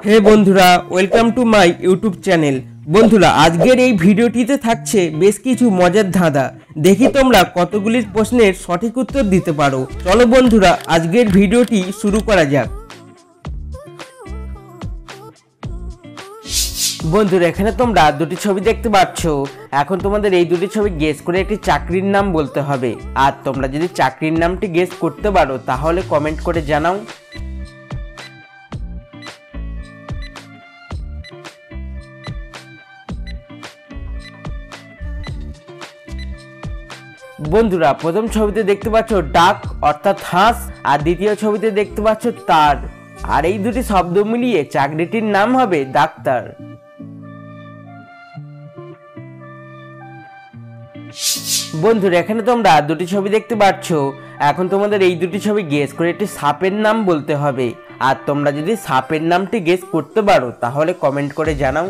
হে বন্ধুরা, welcome to my YouTube channel. বন্ধুরা, আজকের এই ভিডিওটিতে থাকছে বেশ কিছু মজার ধাঁধা। দেখি তোমরা কতগুলি প্রশ্নের সঠিক উত্তর দিতে পারো। চলো বন্ধুরা, আজকের ভিডিওটি শুরু করা যাক। বন্ধুরা, এখানে তোমরা দুটি ছবি দেখতে পাচ্ছ। এখন তোমাদের এই দুটি ছবি গেস করে একটি চাকরির নাম বলতে হবে। আর তোমরা যদি চাকরির নামটি গেস করতে পারো তাহলে কমেন্ট করে জানাও। বন্ধুরা, প্রথম ছবিতে দেখতে পাচ্ছ ডাক অর্থাৎ হাঁস, আর দ্বিতীয় ছবিতে দেখতে পাচ্ছ তার। আর এই দুটি শব্দ মিলিয়ে চাকরিটির নাম হবে ডাক্তার। বন্ধুরা, এখানে তোমরা দুটি ছবি দেখতে পাচ্ছ। এখন তোমাদের এই দুটি ছবি গেস করে একটি সাপের নাম বলতে হবে। আর তোমরা যদি সাপের নামটি গেস করতে পারো তাহলে কমেন্ট করে জানাও।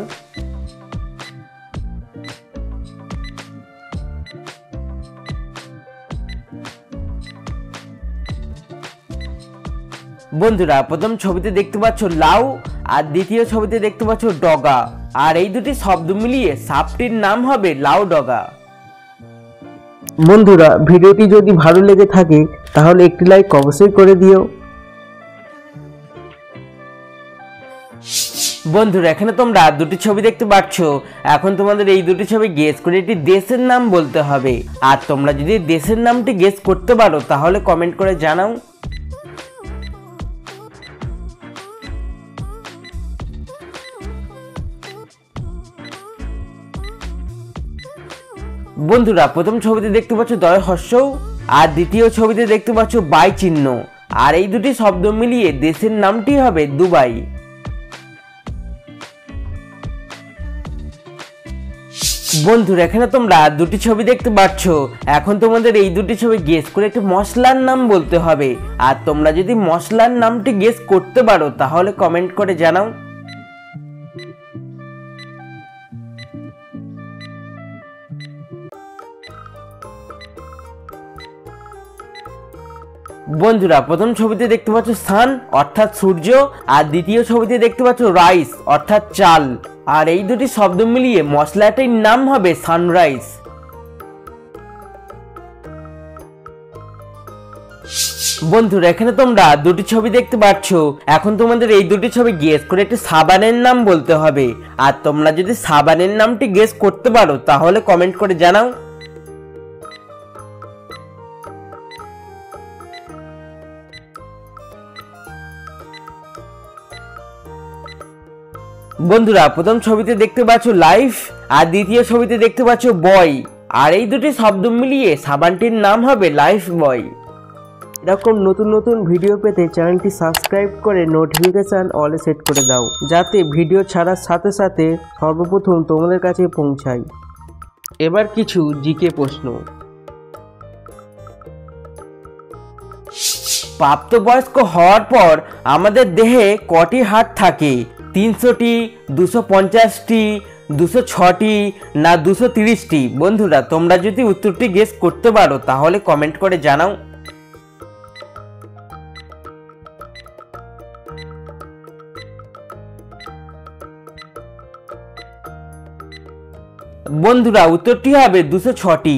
বন্ধুরা, প্রথম ছবিতে দেখতে পাচ্ছ লাউ, আর দ্বিতীয় ছবিতে দেখতে পাচ্ছ ডগা। আর এই দুটি শব্দ মিলিয়ে সাপটির নাম হবে লাউ ডগা। বন্ধুরা, ভিডিওটি যদি ভালো লেগে থাকে তাহলে একটি লাইক অবশ্যই করে দিও। বন্ধুরা, এখানে তোমরা দুটি ছবি দেখতে পাচ্ছ। এখন তোমাদের এই দুটি ছবি গেস করে একটি দেশের নাম বলতে হবে। আর তোমরা যদি দেশের নামটি গেস করতে পারো তাহলে কমেন্ট করে জানাও। বন্ধুরা, প্রথম ছবিতে দেখতে পাচ্ছ দয় হর্ষৌ, আর দ্বিতীয় ছবিতে দেখতে পাচ্ছ বাই চিহ্ন। আর এই দুটি শব্দ মিলিয়ে দেশের নামটি হবে দুবাই। বন্ধুরা, এখানে তোমরা দুটি ছবি দেখতে পাচ্ছ। এখন তোমাদের এই দুটি ছবি গেস করে একটি মশলার নাম বলতে হবে। আর তোমরা যদি মশলার নামটি গেস করতে পারো তাহলে কমেন্ট করে জানাও। বন্ধুরা, প্রথম ছবিতে দেখতে পাচ্ছ সান অর্থাৎ সূর্য, আর দ্বিতীয় ছবিতে দেখতে পাচ্ছ রাইস অর্থাৎ চাল। আর এই দুটি শব্দ মিলিয়ে মশলাটির নাম হবে সানরাইস। বন্ধুরা, এখানে তোমরা দুটি ছবি দেখতে পাচ্ছ। এখন তোমাদের এই দুটি ছবি গেস করে একটি সাবানের নাম বলতে হবে। আর তোমরা যদি সাবানের নামটি গেস করতে পারো তাহলে কমেন্ট করে জানাও। বন্ধুরা, প্রথম ছবিতে দেখতে পাচ্ছ লাইফ, আর দ্বিতীয় ছবিতে দেখতে পাচ্ছ বয়। আর এই দুটি শব্দ মিলিয়ে সাবানটির নাম হবে লাইফ বয়। এরকম নতুন নতুন ভিডিও পেতে চ্যানেলটি সাবস্ক্রাইব করে নোটিফিকেশন অলে সেট করে দাও, যাতে ভিডিও ছাড়ার সাথে সাথে সর্বপ্রথম তোমাদের কাছে পৌঁছায়। এবার কিছু জিকে প্রশ্ন। প্রাপ্তবয়স্ক হওয়ার পর আমাদের দেহে কটি হাড় থাকে? 300টি, 250টি, 206টি না 230টি? বন্ধুরা, তোমরা যদি উত্তরটি গেস করতে পারো তাহলে কমেন্ট করে জানাও। বন্ধুরা, উত্তরটি হবে 206টি।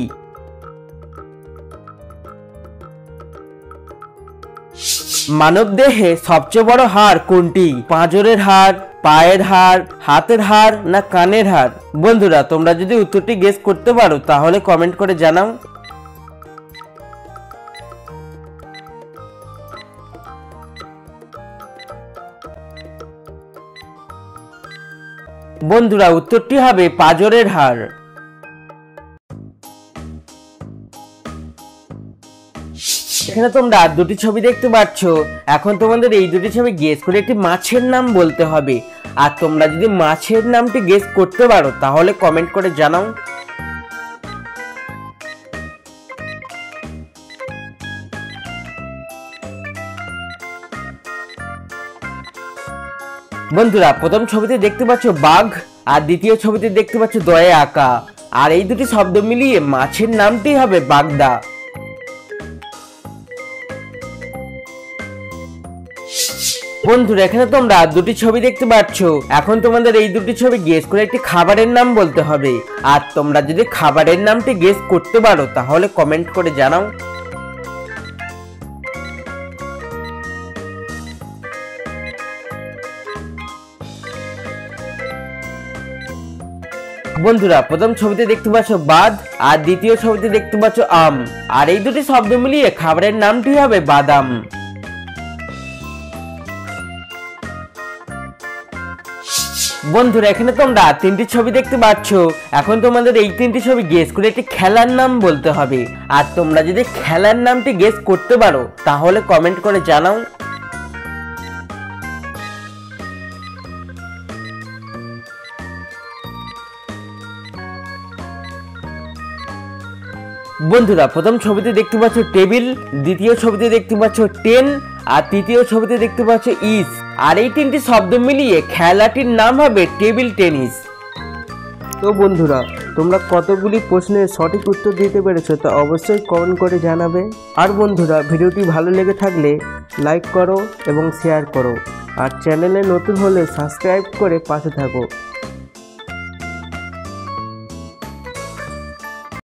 মানব দেহে সবচেয়ে বড় হাড় কোনটি? পাঁজরের হাড়, পায়ের হাড়, হাতের হাড় না কানের হাড়? বন্ধুরা, তোমরা যদি উত্তরটি গেস করতে পারো তাহলে কমেন্ট করে জানাও। বন্ধুরা, উত্তরটি হবে পাঁজরের হাড়। এখানে তোমরা দুটি ছবি দেখতে পাচ্ছ। এখন তোমাদের এই দুটি ছবি গেস করে একটি মাছের নাম বলতে হবে। আর তোমরা যদি মাছের নামটি গেস করতে পারো তাহলে কমেন্ট করে জানাও। বন্ধুরা, প্রথম ছবিতে দেখতে পাচ্ছ বাঘ, আর দ্বিতীয় ছবিতে দেখতে পাচ্ছ দয়ে আঁকা। আর এই দুটি শব্দ মিলিয়ে মাছের নামটি হবে বাগদা। বন্ধুরা এখানে তোমরা দুটি ছবি দেখতে পাচ্ছ। এখন তোমাদের এই দুটি ছবি গেস করে একটি খাবারের নাম বলতে হবে। আর তোমরা যদি খাবারের নামটি গেস করতে পারো তাহলে কমেন্ট করে জানাও। বন্ধুরা প্রথম ছবিতে দেখতে পাচ্ছ বাদ আর দ্বিতীয় ছবিতে দেখতে পাচ্ছ আম। আর এই দুটি শব্দ মিলিয়ে খাবারের নামটি হবে বাদাম। বন্ধুরা এখানে তোমরা তিনটি ছবি দেখতে পাচ্ছ। এখন তোমাদের এই তিনটি ছবি গেস করে একটি খেলার নাম বলতে হবে। আর তোমরা যদি খেলার নামটি গেস করতে পারো তাহলে কমেন্ট করে জানাও। বন্ধুরা প্রথম ছবিতে দেখতে পাচ্ছ টেবিল, দ্বিতীয় ছবিতে দেখতে পাচ্ছ টেন আর তৃতীয় ছবিতে দেখতে পাচ্ছ ইস। আর এই তিনটি শব্দ মিলিয়ে খেলাটির নাম হবে টেবিল টেনিস। তো বন্ধুরা তোমরা কতগুলি প্রশ্নের সঠিক উত্তর দিতে পেরেছো তা অবশ্যই কমেন্ট করে জানাবে। আর বন্ধুরা ভিডিওটি ভালো লেগে থাকলে লাইক করো এবং শেয়ার করো। আর চ্যানেলে নতুন হলে সাবস্ক্রাইব করে পাশে থাকো।